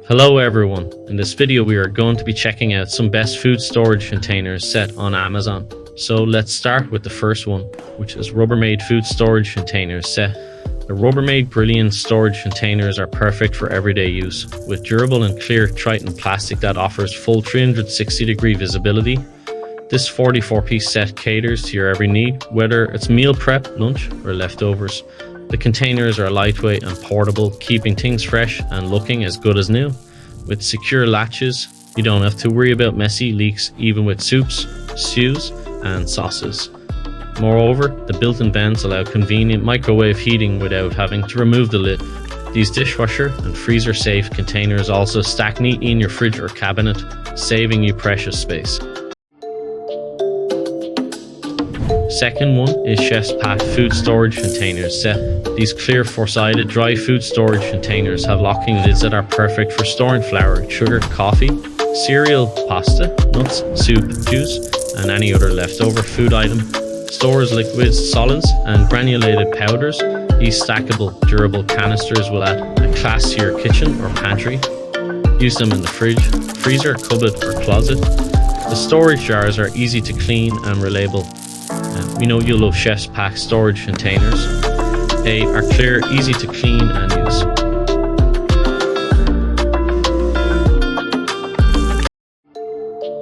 Hello everyone, in this video we are going to be checking out some best food storage containers set on Amazon. So let's start with the first one, which is Rubbermaid food storage containers set. The Rubbermaid Brilliance storage containers are perfect for everyday use, with durable and clear Triton plastic that offers full 360-degree visibility. This 44-piece set caters to your every need, whether it's meal prep, lunch or leftovers. The containers are lightweight and portable, keeping things fresh and looking as good as new. With secure latches, you don't have to worry about messy leaks even with soups, stews and sauces. Moreover, the built-in vents allow convenient microwave heating without having to remove the lid. These dishwasher and freezer safe containers also stack neatly in your fridge or cabinet, saving you precious space. Second one is Chef's Pack food storage containers set. These clear four-sided dry food storage containers have locking lids that are perfect for storing flour, sugar, coffee, cereal, pasta, nuts, soup, juice and any other leftover food item. Stores liquids, solids and granulated powders. These stackable, durable canisters will add a class to your kitchen or pantry. Use them in the fridge, freezer, cupboard or closet. The storage jars are easy to clean and reliable. We know you'll love Chef's Pack storage containers. They are clear, easy to clean and use.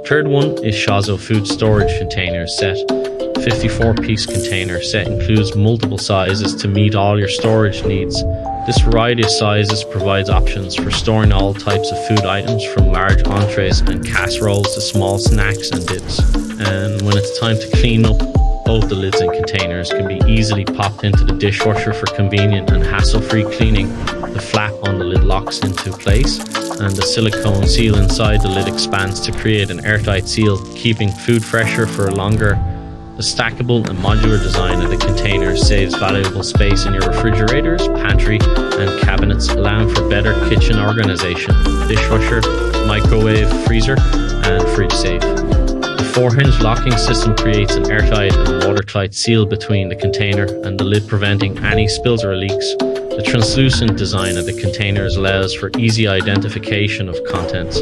Third one is Shazo food storage containers set. 54-piece container set includes multiple sizes to meet all your storage needs. This variety of sizes provides options for storing all types of food items, from large entrees and casseroles to small snacks and dips. And when it's time to clean up, both the lids and containers can be easily popped into the dishwasher for convenient and hassle-free cleaning. The flap on the lid locks into place, and the silicone seal inside the lid expands to create an airtight seal, keeping food fresher for longer. The stackable and modular design of the containers saves valuable space in your refrigerators, pantry and cabinets, allowing for better kitchen organization, dishwasher, microwave, freezer and fridge safe. The 4-hinge locking system creates an airtight and watertight seal between the container and the lid, preventing any spills or leaks. The translucent design of the containers allows for easy identification of contents.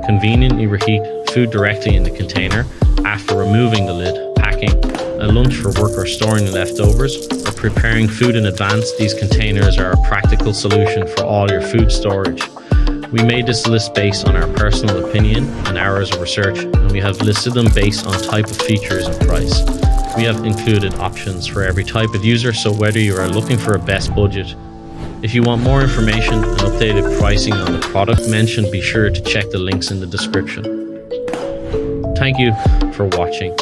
Conveniently reheat food directly in the container after removing the lid. Packing a lunch for work or storing leftovers or preparing food in advance, these containers are a practical solution for all your food storage. We made this list based on our personal opinion and hours of research, and we have listed them based on type of features and price. We have included options for every type of user, so whether you are looking for a best budget. If you want more information and updated pricing on the product mentioned, be sure to check the links in the description. Thank you for watching.